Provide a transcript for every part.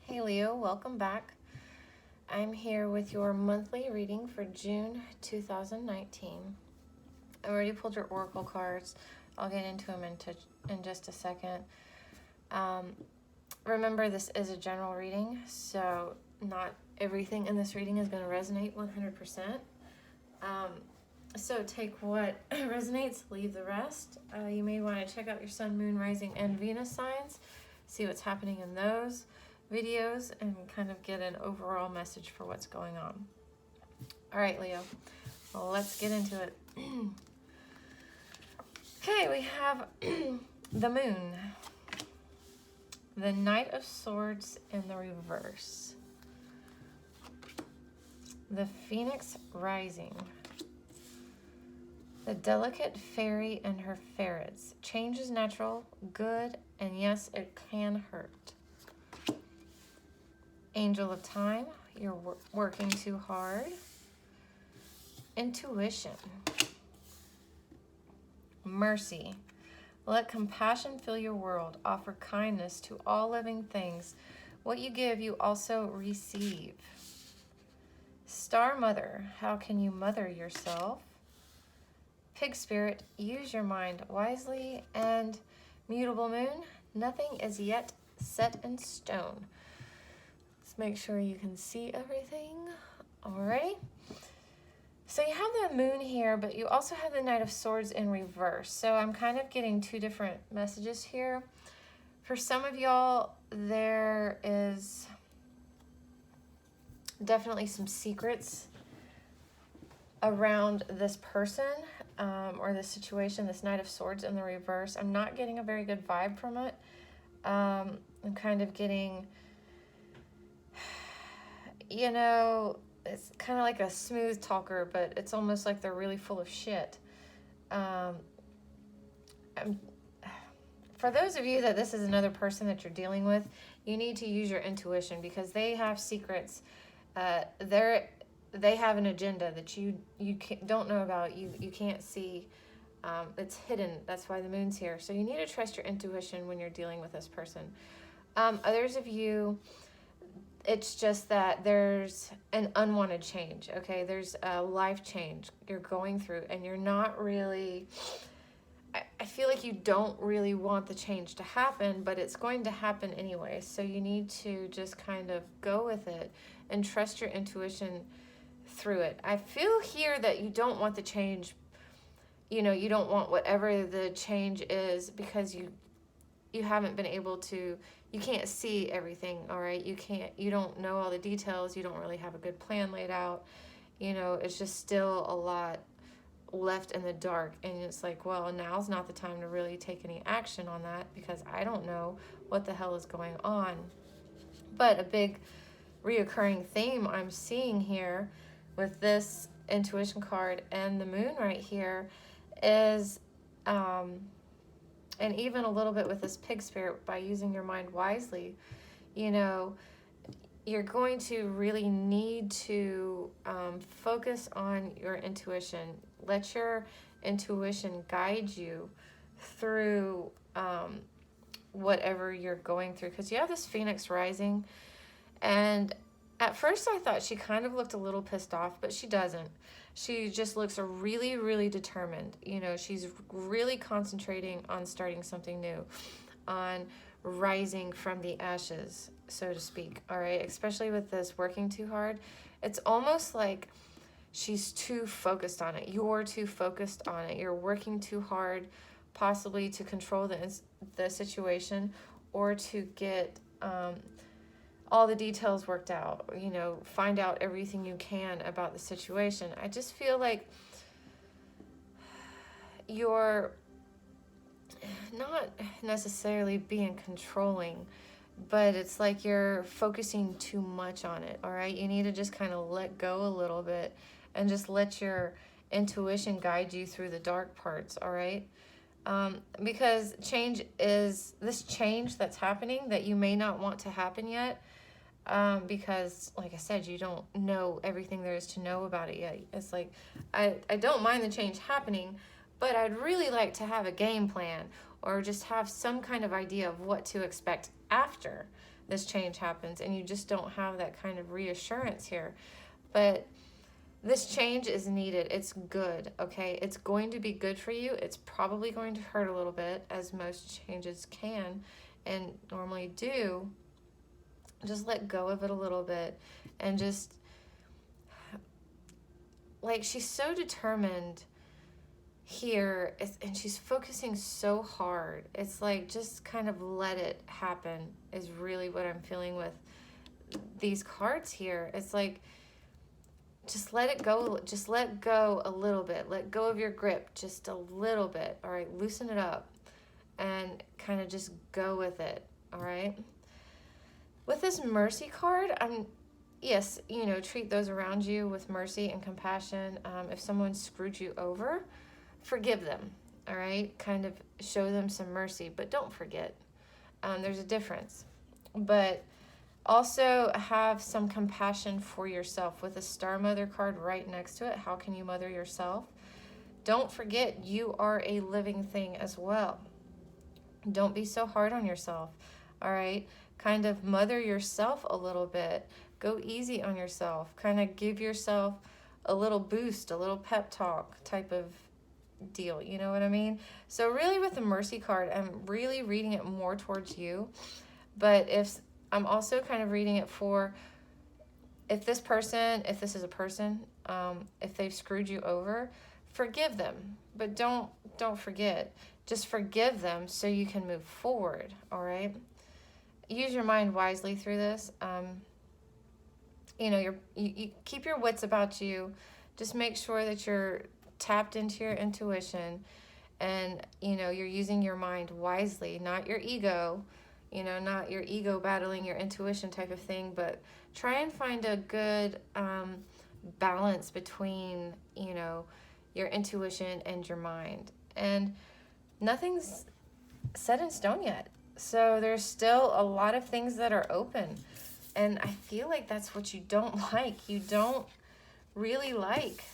Hey Leo, welcome back. I'm here with your monthly reading for June 2019. I already pulled your oracle cards. I'll get into them in just a second. Remember, this is a general reading, so not everything in this reading is going to resonate 100%. So take what resonates, leave the rest. You may want to check out your sun, moon, rising, and Venus signs, see what's happening in those videos, and kind of get an overall message for what's going on. All right, Leo, well, let's get into it. Okay, we have the moon, the Knight of Swords in the reverse, the Phoenix rising, the delicate fairy and her ferrets. Change is natural, good, and yes, it can hurt. Angel of time, you're working too hard. Intuition. Mercy. Let compassion fill your world. Offer kindness to all living things. What you give, you also receive. Star Mother, how can you mother yourself? Pig Spirit, use your mind wisely. And Mutable Moon, nothing is yet set in stone. Let's make sure you can see everything. Alrighty. So you have the moon here, but you also have the Knight of Swords in reverse. So I'm kind of getting two different messages here. For some of y'all, there is definitely some secrets around this person or this situation, this Knight of Swords in the reverse. I'm not getting a very good vibe from it. I'm kind of getting, you know, it's kind of like a smooth talker, but it's almost like they're really full of shit. For those of you that this is another person that you're dealing with, you need to use your intuition because they have secrets. They have an agenda that you don't know about, you can't see. It's hidden. That's why the moon's here. So you need to trust your intuition when you're dealing with this person. Others of you, it's just that there's an unwanted change, okay? There's a life change you're going through, and you're not really... I feel like you don't really want the change to happen, but it's going to happen anyway. So you need to just kind of go with it and trust your intuition through it. I feel here that you don't want the change, you know, you don't want whatever the change is because you haven't been able to, you can't see everything, all right? You don't know all the details. You don't really have a good plan laid out. You know, it's just still a lot left in the dark. And it's like, well, now's not the time to really take any action on that because I don't know what the hell is going on. But a big reoccurring theme I'm seeing here with this intuition card and the moon right here is, and even a little bit with this pig spirit, by using your mind wisely, you know, you're going to really need to focus on your intuition. Let your intuition guide you through whatever you're going through. Because you have this Phoenix rising, and at first I thought she kind of looked a little pissed off, but she doesn't. She just looks really, really determined. You know, she's really concentrating on starting something new, on rising from the ashes, so to speak, all right? Especially with this working too hard. It's almost like she's too focused on it. You're too focused on it. You're working too hard, possibly to control the situation or to get all the details worked out, you know, find out everything you can about the situation. I just feel like you're not necessarily being controlling, but it's like you're focusing too much on it, all right? You need to just kind of let go a little bit and just let your intuition guide you through the dark parts, all right? Because this change that's happening that you may not want to happen yet, because like I said, you don't know everything there is to know about it yet. It's like, I don't mind the change happening, but I'd really like to have a game plan or just have some kind of idea of what to expect after this change happens, and you just don't have that kind of reassurance here. But this change is needed. It's good, okay? It's going to be good for you. It's probably going to hurt a little bit, as most changes can and normally do. Just let go of it a little bit, and just, like, she's so determined here, and she's focusing so hard. It's like, just kind of let it happen is really what I'm feeling with these cards here. It's like, just let it go. Just let go a little bit. Let go of your grip just a little bit. All right, loosen it up and kind of just go with it. All right. With this mercy card, yes, you know, treat those around you with mercy and compassion. If someone screwed you over, forgive them. All right, kind of show them some mercy, but don't forget. There's a difference. But also have some compassion for yourself with a Star Mother card right next to it. How can you mother yourself? Don't forget, you are a living thing as well. Don't be so hard on yourself, all right? Kind of mother yourself a little bit. Go easy on yourself. Kind of give yourself a little boost, a little pep talk type of deal. You know what I mean? So really with the Mercy card, I'm really reading it more towards you. But I'm also kind of reading it for if this is a person, if they've screwed you over, forgive them. But don't forget. Just forgive them so you can move forward, all right? Use your mind wisely through this. You know, you keep your wits about you. Just make sure that you're tapped into your intuition, and, you know, you're using your mind wisely, not your ego. You know, not your ego battling your intuition type of thing, but try and find a good balance between, you know, your intuition and your mind. And nothing's set in stone yet. So there's still a lot of things that are open. And I feel like that's what you don't like. You don't really like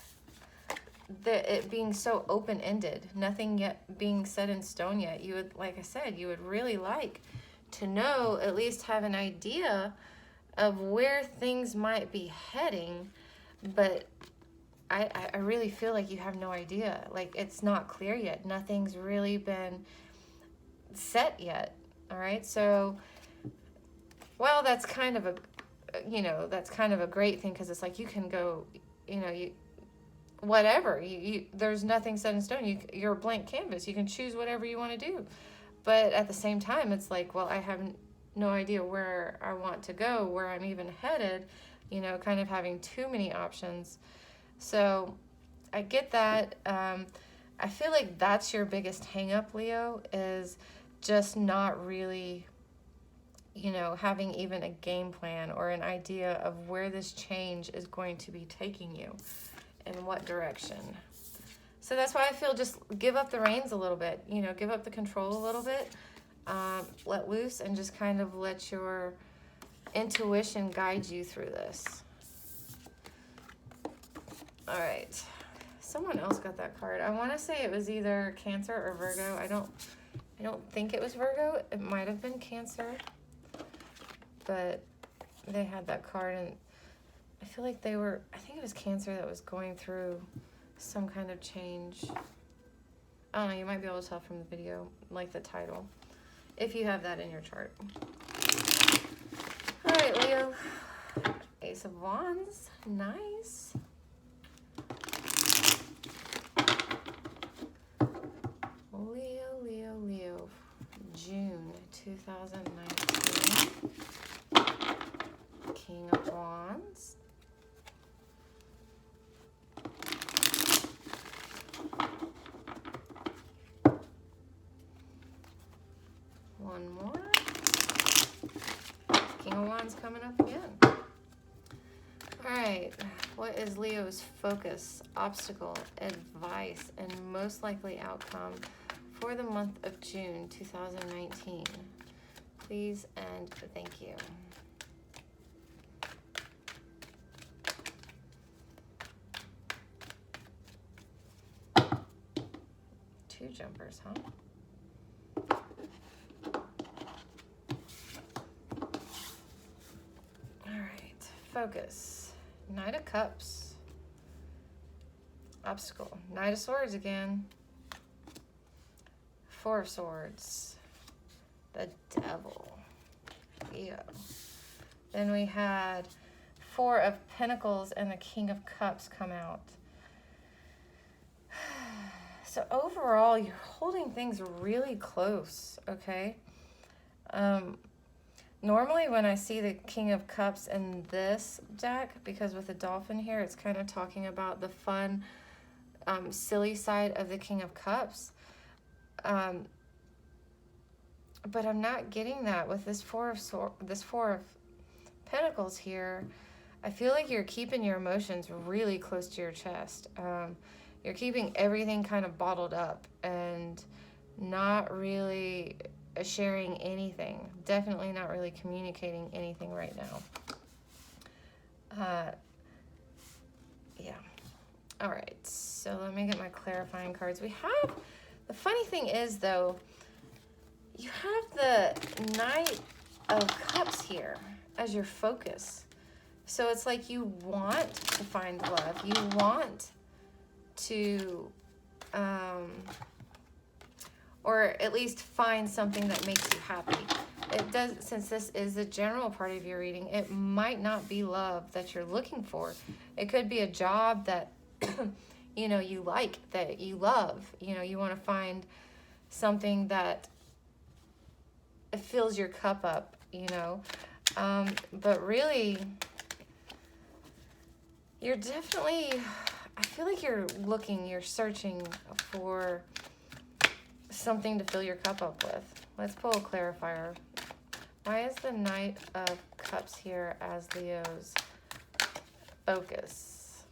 it being so open-ended. Nothing yet being set in stone yet. You would, like I said, you would really like to know, at least have an idea of where things might be heading, but I really feel like you have no idea. Like, it's not clear yet. Nothing's really been set yet. All right, so, well, that's kind of a great thing, because it's like you can go, you know, whatever, there's nothing set in stone. You're a blank canvas. You can choose whatever you want to do. But at the same time, it's like, well, I have no idea where I want to go, where I'm even headed, you know, kind of having too many options. So I get that. I feel like that's your biggest hang up, Leo, is just not really, you know, having even a game plan or an idea of where this change is going to be taking you, in what direction. So that's why I feel, just give up the reins a little bit, you know, give up the control a little bit, let loose, and just kind of let your intuition guide you through this. All right. Someone else got that card. I want to say it was either Cancer or Virgo. I don't think it was Virgo. It might have been Cancer. But they had that card, and I feel like I think it was Cancer that was going through some kind of change. I don't know, you might be able to tell from the video, like the title, if you have that in your chart. All right, Leo. Ace of Wands. Nice. Leo. June 2019. King of Wands. One more. King of Wands coming up again. All right. What is Leo's focus, obstacle, advice, and most likely outcome for the month of June 2019? Please and thank you. Two jumpers, huh? focus. Knight of Cups. Obstacle. Knight of Swords again. Four of Swords. The Devil. Leo. Then we had Four of Pentacles and the King of Cups come out. So overall, you're holding things really close, okay? Normally when I see the King of Cups in this deck, because with the dolphin here, it's kind of talking about the fun, silly side of the King of Cups. But I'm not getting that with this Four of Pentacles here. I feel like you're keeping your emotions really close to your chest. You're keeping everything kind of bottled up and not really sharing anything. Definitely not really communicating anything right now. Yeah. All right. So let me get my clarifying cards. We have, the funny thing is though, you have the Knight of Cups here as your focus. So it's like you want to find love. You want to, or at least find something that makes you happy. It does, since this is the general part of your reading, it might not be love that you're looking for. It could be a job that, you know, you like, that you love. You know, you want to find something that fills your cup up, you know. But really, you're definitely, I feel like you're searching for something to fill your cup up with. Let's pull a clarifier. Why is the Knight of Cups here as Leo's focus?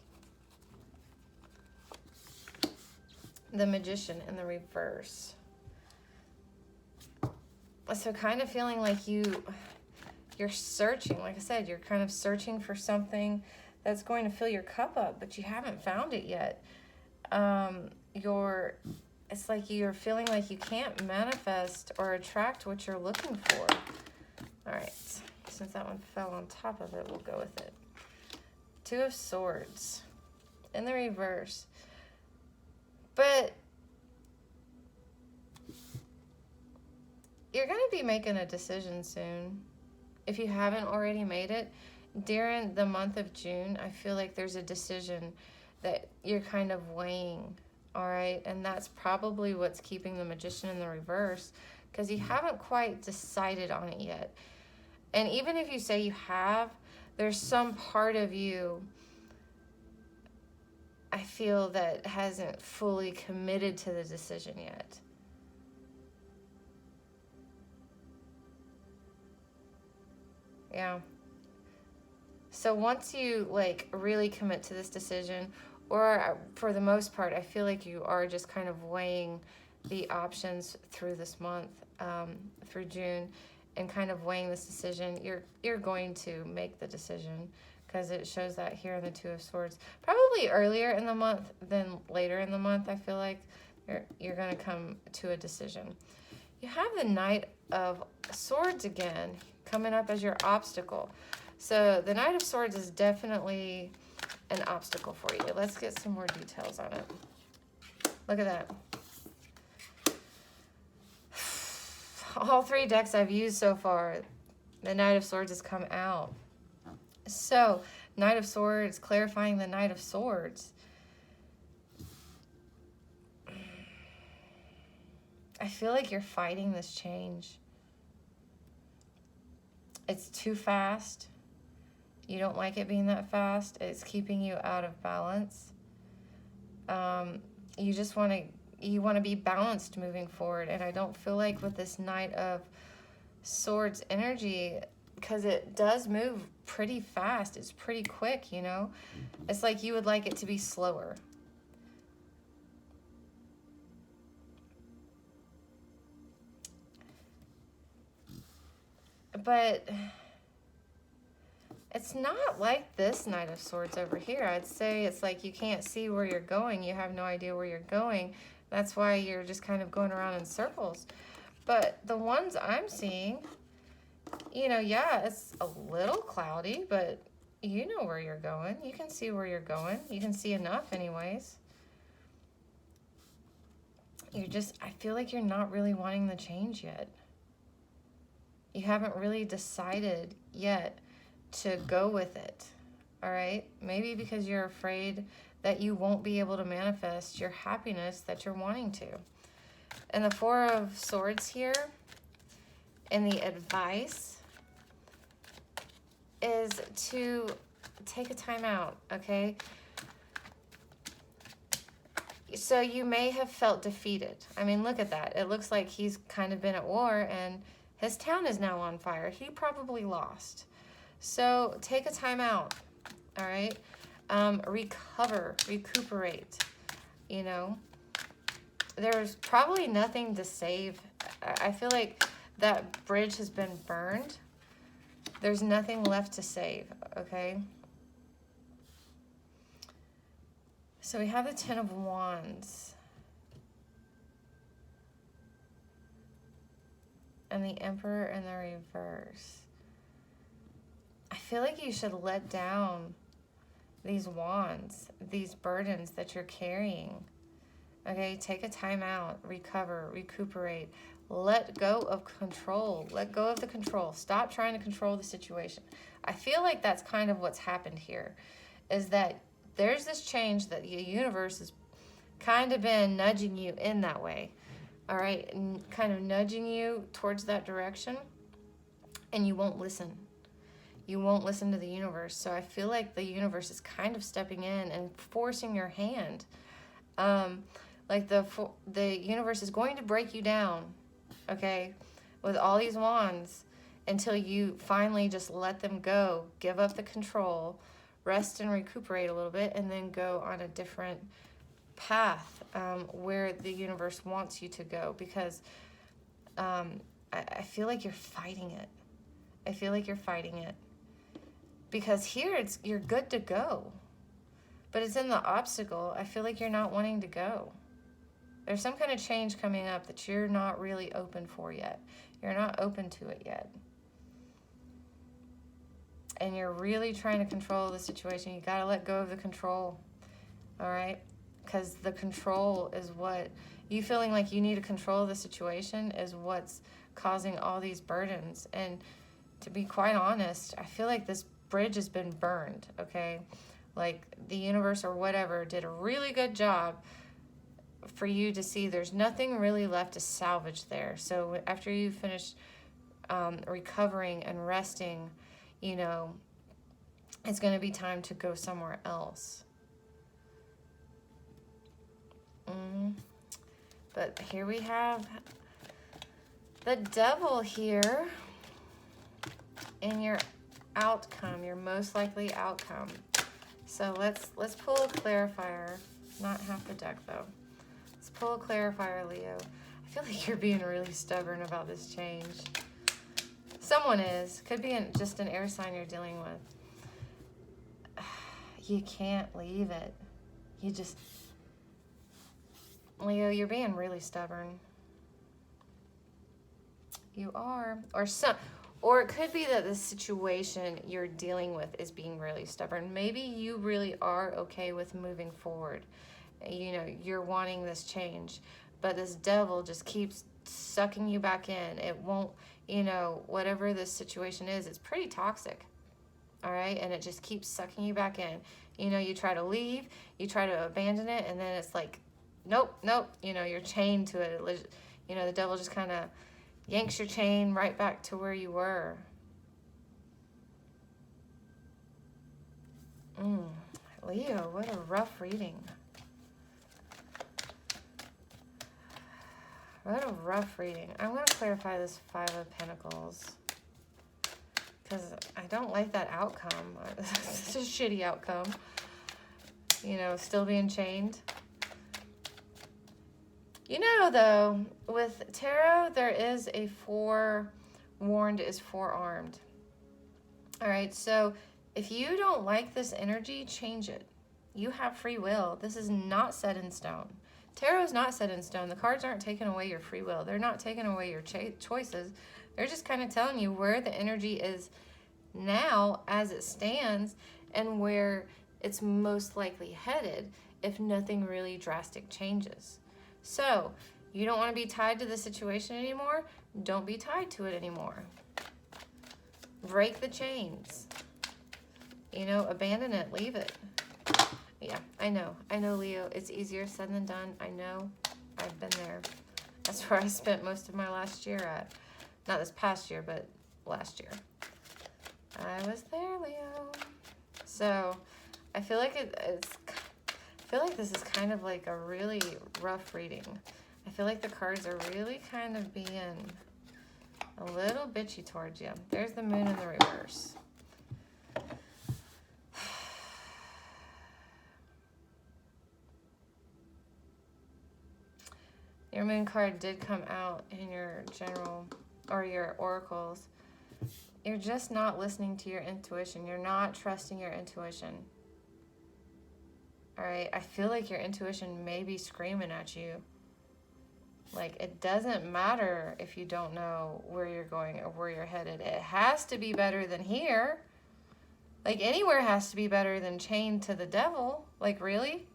The Magician in the reverse. So kind of feeling like you're searching, like I said, you're kind of searching for something that's going to fill your cup up, but you haven't found it yet. It's like you're feeling like you can't manifest or attract what you're looking for. All right, since that one fell on top of it, we'll go with it. Two of Swords in the reverse. But you're going to be making a decision soon. If you haven't already made it, during the month of June, I feel like there's a decision that you're kind of weighing, all right? And that's probably what's keeping the Magician in the reverse, because you haven't quite decided on it yet. And even if you say you have, there's some part of you, I feel, that hasn't fully committed to the decision yet. Yeah. So once you like really commit to this decision, or for the most part, I feel like you are just kind of weighing the options through this month, through June, and kind of weighing this decision. You're going to make the decision, because it shows that here in the Two of Swords. Probably earlier in the month than later in the month, I feel like you're going to come to a decision. You have the Knight of Swords again, coming up as your obstacle. So the Knight of Swords is definitely an obstacle for you. Let's get some more details on it. Look at that. All three decks I've used so far, the Knight of Swords has come out. So, Knight of Swords, clarifying the Knight of Swords. I feel like you're fighting this change. It's too fast. You don't like it being that fast. It's keeping you out of balance. You just want to be balanced moving forward. And I don't feel like with this Knight of Swords energy, because it does move pretty fast. It's pretty quick, you know. It's like you would like it to be slower. But it's not like this Knight of Swords over here. I'd say it's like you can't see where you're going. You have no idea where you're going. That's why you're just kind of going around in circles. But the ones I'm seeing, you know, yeah, it's a little cloudy, but You know where you're going. You can see where you're going. You can see enough anyways. You're just, I feel like you're not really wanting the change yet. You haven't really decided yet to go with it. All right? Maybe because you're afraid that you won't be able to manifest your happiness that you're wanting to. And the Four of Swords here, and the advice is to take a time out, okay? So you may have felt defeated. I mean, look at that. It looks like he's kind of been at war and his town is now on fire. He probably lost. So take a time out, all right? Recover, recuperate, you know? There's probably nothing to save. I feel like that bridge has been burned. There's nothing left to save, okay? So we have the Ten of Wands. And the Emperor in the reverse. I feel like you should let down these wands, these burdens that you're carrying. Okay, take a time out, recover, recuperate. Let go of control. Let go of the control. Stop trying to control the situation. I feel like that's kind of what's happened here, is that there's this change that the universe has kind of been nudging you in that way. All right, and kind of nudging you towards that direction, and you won't listen. You won't listen to the universe. So I feel like the universe is kind of stepping in and forcing your hand. Like the universe is going to break you down, okay, with all these wands until you finally just let them go, give up the control, rest and recuperate a little bit, and then go on a different path where the universe wants you to go, because I feel like you're fighting it. I feel like you're fighting it. Because here you're good to go. But it's in the obstacle. I feel like you're not wanting to go. There's some kind of change coming up that you're not really open for yet. You're not open to it yet. And you're really trying to control the situation. You got to let go of the control. All right? Because the control is what, you feeling like you need to control the situation is what's causing all these burdens. And to be quite honest, I feel like this bridge has been burned, okay? Like the universe or whatever did a really good job for you to see there's nothing really left to salvage there. So after you finish recovering and resting, you know, it's going to be time to go somewhere else. But here we have the Devil here in your outcome, your most likely outcome. So let's pull a clarifier. Not half the deck though. Let's pull a clarifier, Leo. I feel like you're being really stubborn about this change. Someone is. Could be just an air sign you're dealing with. You can't leave it. You just... Leo, you're being really stubborn. You are. Or it could be that the situation you're dealing with is being really stubborn. Maybe you really are okay with moving forward. You know, you're wanting this change. But this devil just keeps sucking you back in. It won't, you know, whatever this situation is, it's pretty toxic. All right? And it just keeps sucking you back in. You know, you try to leave, you try to abandon it, and then it's like, nope. You know, you're chained to it. You know, the devil just kind of yanks your chain right back to where you were. Leo, what a rough reading. What a rough reading. I'm going to clarify this Five of Pentacles, because I don't like that outcome. It's a shitty outcome. You know, still being chained. You know, though, with tarot, there is a forewarned is forearmed. All right, so if you don't like this energy, change it. You have free will. This is not set in stone. Tarot is not set in stone. The cards aren't taking away your free will. They're not taking away your choices. They're just kind of telling you where the energy is now as it stands and where it's most likely headed if nothing really drastic changes. So you don't want to be tied to the situation anymore. Don't be tied to it anymore. Break the chains. You know, abandon it, leave it. Yeah, I know, Leo. It's easier said than done. I know, I've been there. That's where I spent most of my last year at. Not this past year, but last year. I was there, Leo. So I feel like I feel like this is kind of like a really rough reading. I feel like the cards are really kind of being a little bitchy towards you. There's the moon in the reverse. Your moon card did come out in your general or your oracles. You're just not listening to your intuition. You're not trusting your intuition. All right, I feel like your intuition may be screaming at you. Like, it doesn't matter if you don't know where you're going or where you're headed. It has to be better than here. Like, anywhere has to be better than chained to the devil. Like, really?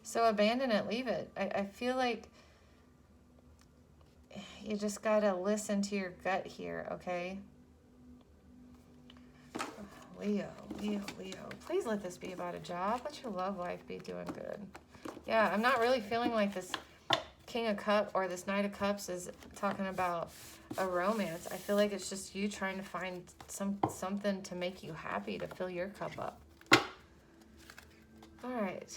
So abandon it, leave it. I feel like you just gotta listen to your gut here, okay? Leo. Please let this be about a job. Let your love life be doing good. Yeah, I'm not really feeling like this King of Cups or this Knight of Cups is talking about a romance. I feel like it's just you trying to find something to make you happy, to fill your cup up. All right.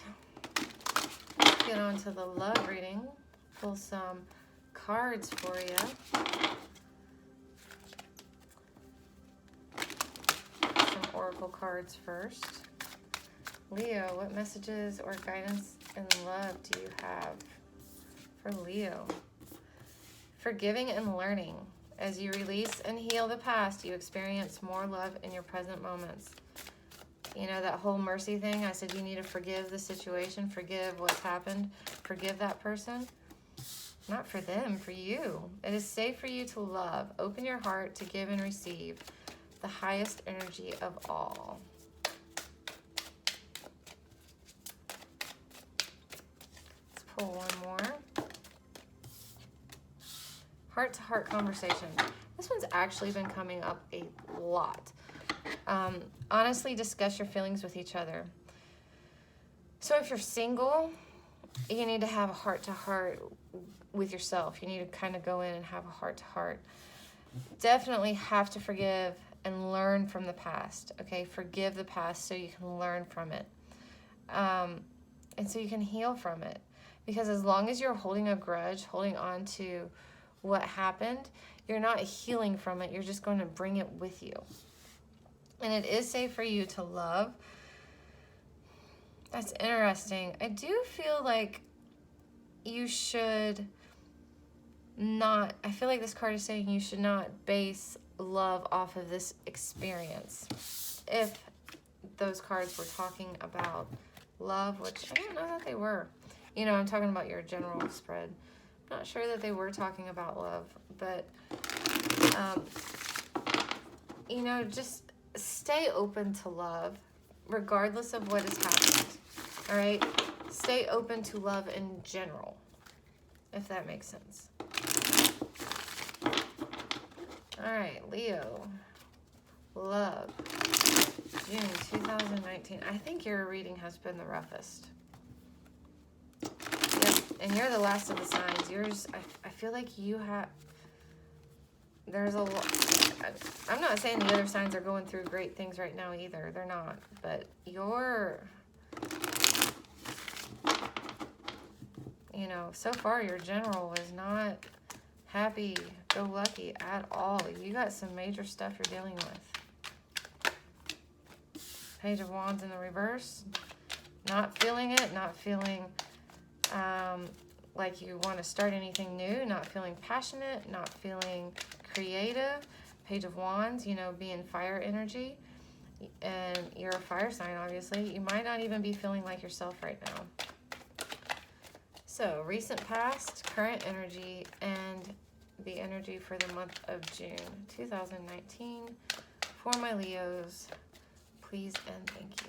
Let's get on to the love reading. Pull some cards for you. Oracle cards first. Leo, what messages or guidance in love do you have for Leo? Forgiving and learning. As you release and heal the past, you experience more love in your present moments. You know, that whole mercy thing, I said you need to forgive the situation, forgive what's happened, forgive that person. Not for them, for you. It is safe for you to love. Open your heart to give and receive the highest energy of all. Let's pull one more. Heart-to-heart conversation. This one's actually been coming up a lot. Honestly, discuss your feelings with each other. So if you're single, you need to have a heart-to-heart with yourself. You need to kind of go in and have a heart-to-heart. Definitely have to forgive and learn from the past, okay? Forgive the past so you can learn from it. And so you can heal from it. Because as long as you're holding a grudge, holding on to what happened, you're not healing from it. You're just going to bring it with you. And it is safe for you to love. That's interesting. I do feel like you should not, I feel like this card is saying you should not base love off of this experience. If those cards were talking about love, which I don't know that they were. You know, I'm talking about your general spread. I'm not sure that they were talking about love, but, you know, just stay open to love, regardless of what has happened, all right? Stay open to love in general, if that makes sense. All right, Leo, love, June 2019. I think your reading has been the roughest. Yep, and you're the last of the signs. Yours, I feel like you have, there's a lot. I'm not saying the other signs are going through great things right now either. They're not. But your, you know, so far your general was not happy-go-lucky at all. You got some major stuff you're dealing with. Page of Wands in the reverse. Not feeling it. Not feeling like you want to start anything new. Not feeling passionate. Not feeling creative. Page of Wands, you know, being fire energy. And you're a fire sign, obviously. You might not even be feeling like yourself right now. So, recent past, current energy, and the energy for the month of June 2019 For my Leos, please and thank you.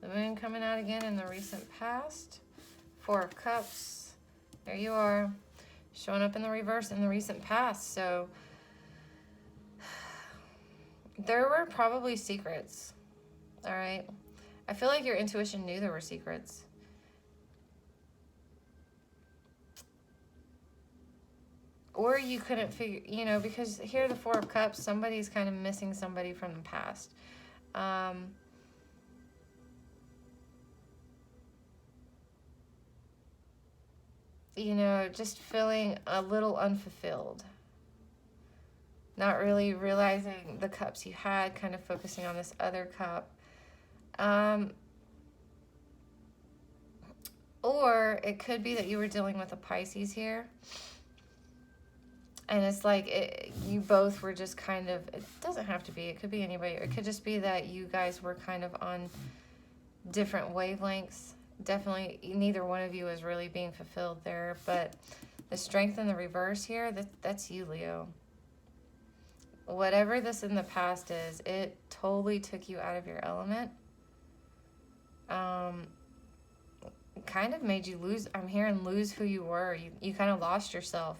The moon coming out again in the recent past. Four of Cups. There you are. Showing up in the reverse in the recent past. So there were probably secrets. All right. I feel like your intuition knew there were secrets. Or you couldn't figure, you know, because here the Four of Cups, somebody's kind of missing somebody from the past. You know, just feeling a little unfulfilled. Not really realizing the cups you had, kind of focusing on this other cup. Or it could be that you were dealing with a Pisces here. And it's like you both were just kind of, it doesn't have to be, it could be anybody. It could just be that you guys were kind of on different wavelengths. Definitely neither one of you is really being fulfilled there. But the Strength in the reverse here, that's you, Leo. Whatever this in the past is, it totally took you out of your element. Kind of made you lose, I'm hearing lose who you were. You kind of lost yourself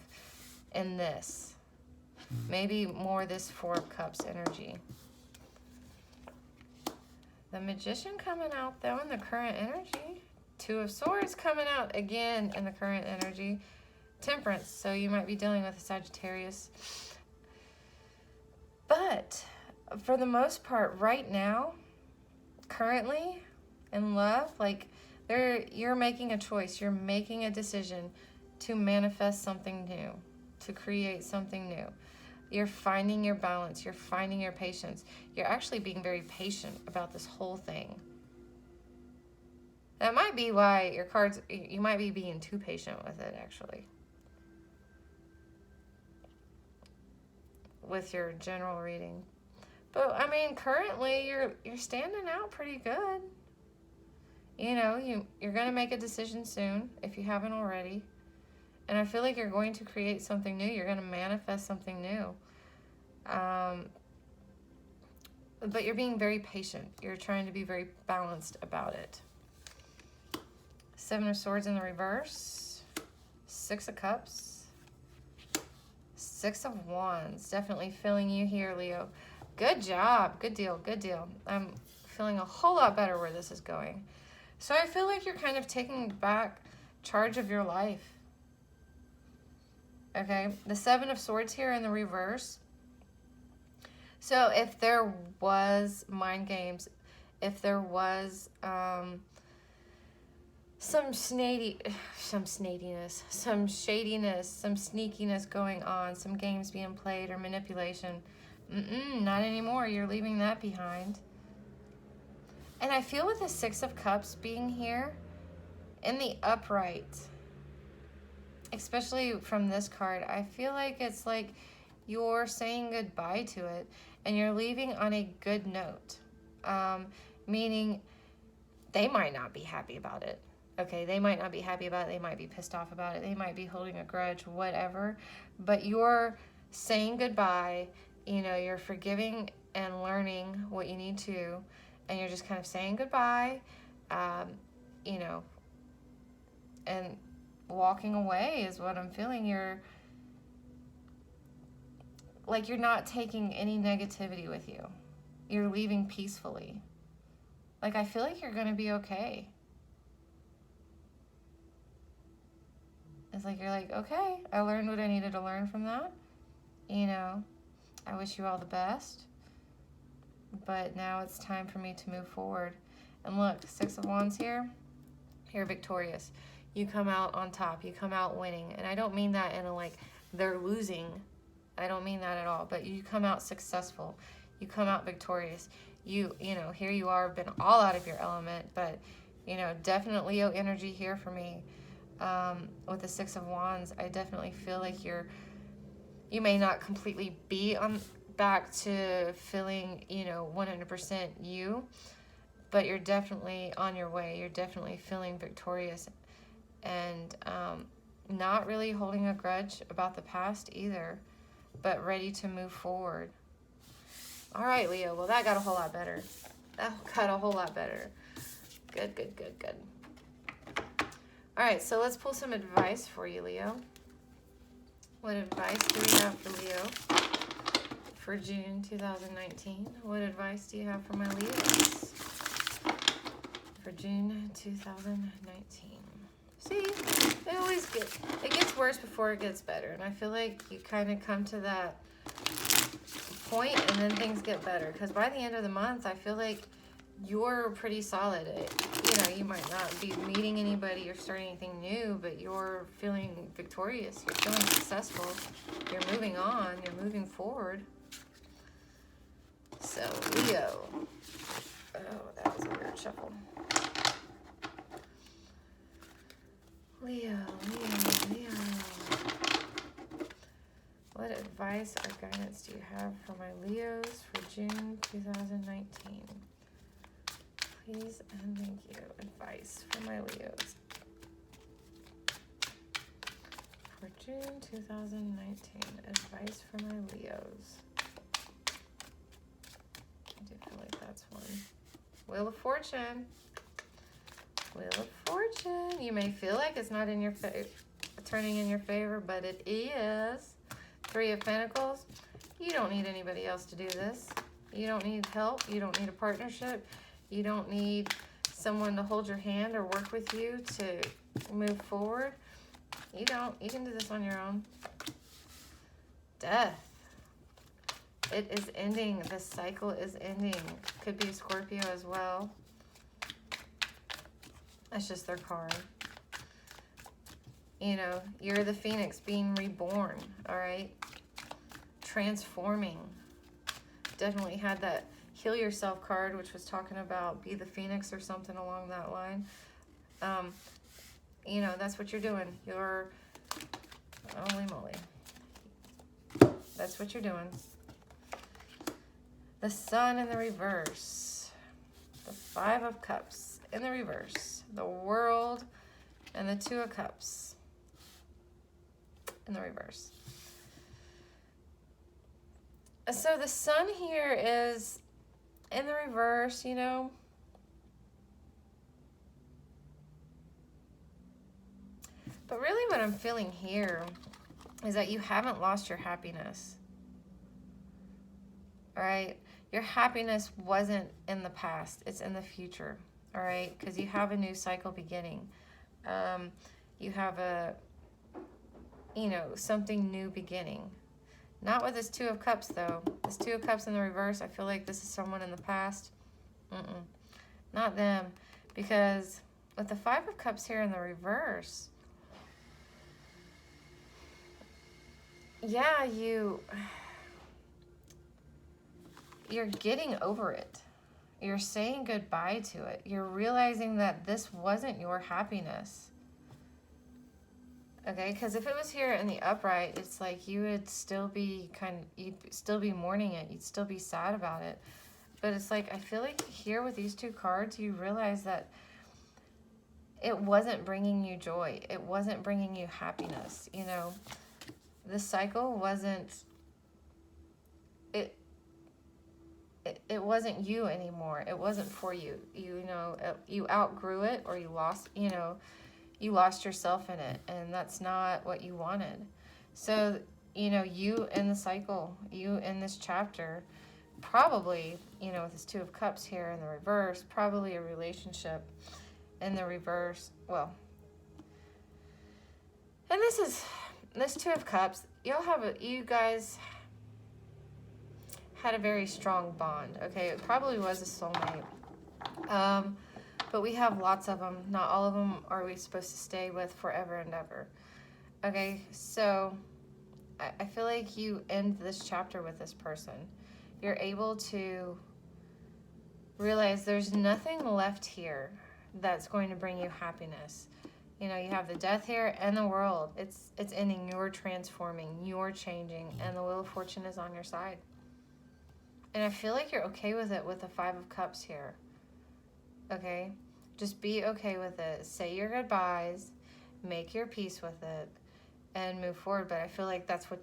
in this. Maybe more this Four of Cups energy. The Magician coming out though in the current energy. Two of Swords coming out again in the current energy. Temperance, so you might be dealing with a Sagittarius. But for the most part, right now, currently in love, like you're making a choice. You're making a decision to manifest something new, to create something new. You're finding your balance. You're finding your patience. You're actually being very patient about this whole thing. That might be why your cards, you might be being too patient with it, actually. With your general reading. But, I mean, currently, you're standing out pretty good. You know, you're going to make a decision soon, if you haven't already. And I feel like you're going to create something new. You're going to manifest something new. But you're being very patient. You're trying to be very balanced about it. Seven of Swords in the reverse. Six of Cups. Six of Wands. Definitely feeling you here, Leo. Good job. Good deal. Good deal. I'm feeling a whole lot better where this is going. So I feel like you're kind of taking back charge of your life. Okay. The Seven of Swords here in the reverse. So if there was mind games, if there was some shadiness, some sneakiness going on, some games being played or manipulation, not anymore. You're leaving that behind. And I feel with the Six of Cups being here in the upright, especially from this card, I feel like it's like you're saying goodbye to it and you're leaving on a good note. Meaning they might not be happy about it. Okay, they might not be happy about it. They might be pissed off about it. They might be holding a grudge, whatever. But you're saying goodbye. You know, you're forgiving and learning what you need to. And you're just kind of saying goodbye, you know, and walking away is what I'm feeling. You're not taking any negativity with you. You're leaving peacefully. Like, I feel like you're going to be okay. It's like, you're like, okay, I learned what I needed to learn from that. You know, I wish you all the best. But now it's time for me to move forward. And look, Six of Wands here. You're victorious. You come out on top. You come out winning. And I don't mean that in a like, they're losing. I don't mean that at all. But you come out successful. You come out victorious. You know, here you are, been all out of your element. But, you know, definitely Leo energy here for me. With the Six of Wands, I definitely feel like you may not completely be back to feeling, you know, 100% you, but you're definitely on your way. You're definitely feeling victorious, and not really holding a grudge about the past either, but ready to move forward. All right, Leo. Well, that got a whole lot better. That got a whole lot better. Good, good, good, good. All right, so let's pull some advice for you, Leo. What advice do we have for Leo for June 2019? What advice do you have for my Leos for June 2019? See, it gets worse before it gets better. And I feel like you kind of come to that point and then things get better. Because by the end of the month, I feel like you're pretty solid. You might not be meeting anybody or starting anything new, but you're feeling victorious. You're feeling successful. You're moving on. You're moving forward. So, Leo. Oh, that was a weird shuffle. Leo. What advice or guidance do you have for my Leos for June 2019? Please and thank you. Advice for my Leos for June 2019. Advice for my Leos. I do feel like that's one. Wheel of Fortune. Wheel of Fortune. You may feel like it's not in your turning in your favor, but it is. Three of Pentacles. You don't need anybody else to do this. You don't need help. You don't need a partnership. You don't need someone to hold your hand or work with you to move forward. You don't. You can do this on your own. Death. It is ending. The cycle is ending. Could be a Scorpio as well. That's just their card. You're the Phoenix being reborn, all right? Transforming. Definitely had that Heal Yourself card, which was talking about be the Phoenix or something along that line. That's what you're doing. You're, holy moly. That's what you're doing. The Sun in the reverse. The Five of Cups in the reverse. The World and the Two of Cups in the reverse. So the Sun here is in the reverse, But really what I'm feeling here is that you haven't lost your happiness. All right? Your happiness wasn't in the past. It's in the future. All right? Because you have a new cycle beginning. You have something new beginning. Not with this Two of Cups, though. This Two of Cups in the reverse, I feel like this is someone in the past. Not them. Because with the Five of Cups here in the reverse, yeah, you're getting over it. You're saying goodbye to it. You're realizing that this wasn't your happiness. Okay, because if it was here in the upright, it's like you would still be you'd still be mourning it. You'd still be sad about it. But it's like, I feel like here with these two cards, you realize that it wasn't bringing you joy. It wasn't bringing you happiness. The cycle wasn't, it wasn't you anymore. It wasn't for you. You outgrew it, or you lost, you lost yourself in it, and that's not what you wanted. So, you in the cycle, you in this chapter, probably, with this Two of Cups here in the reverse, probably a relationship in the reverse. Well, and this Two of Cups, you guys had a very strong bond. Okay, it probably was a soulmate. But we have lots of them. Not all of them are we supposed to stay with forever and ever. Okay, so I feel like you end this chapter with this person. You're able to realize there's nothing left here that's going to bring you happiness. You have the Death here and the World. It's ending. You're transforming. You're changing. And the Wheel of Fortune is on your side. And I feel like you're okay with it with the Five of Cups here. okay? Just be okay with it. Say your goodbyes, make your peace with it, and move forward. But I feel like that's what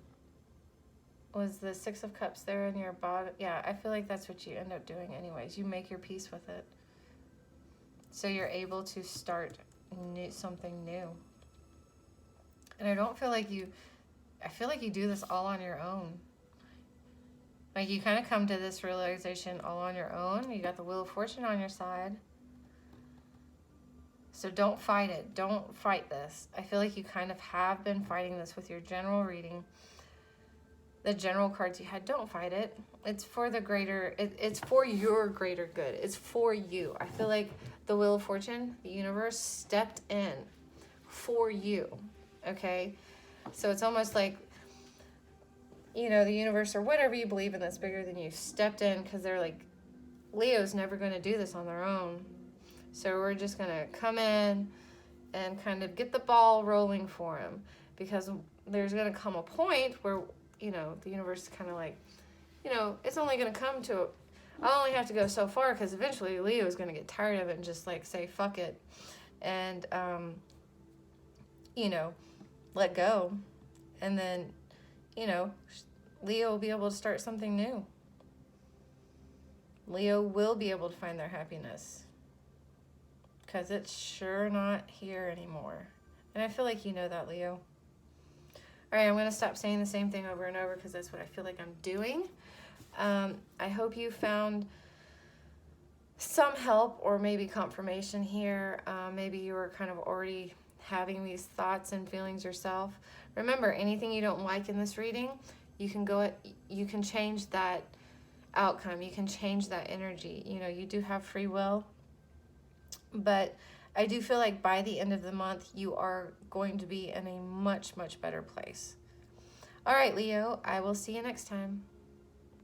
was the Six of Cups there in your bottom. Yeah, I feel like that's what you end up doing anyways. You make your peace with it. So you're able to start something new. And I don't feel like I feel like you do this all on your own. Like you kind of come to this realization all on your own. You got the Wheel of Fortune on your side. So don't fight it. Don't fight this. I feel like you kind of have been fighting this with your general reading. The general cards you had, don't fight it. It's for the greater, it's for your greater good. It's for you. I feel like the Wheel of Fortune, the universe stepped in for you, okay? So it's almost like, you know, the universe or whatever you believe in that's bigger than you stepped in because they're like, Leo's never going to do this on their own. So we're just going to come in and kind of get the ball rolling for him, because there's going to come a point where, you know, the universe is kind of like, you know, it's only going to come to, I only have to go so far because eventually Leo is going to get tired of it and just like say, fuck it. And, you know, let go. And then, you know, Leo will be able to start something new. Leo will be able to find their happiness, because it's sure not here anymore. And I feel like you know that, Leo. All right, I'm going to stop saying the same thing over and over because that's what I feel like I'm doing. I hope you found some help or maybe confirmation here. Maybe you were kind of already having these thoughts and feelings yourself. Remember, anything you don't like in this reading, you can change that outcome. You can change that energy. You know, you do have free will. But I do feel like by the end of the month, you are going to be in a much, much better place. All right, Leo, I will see you next time.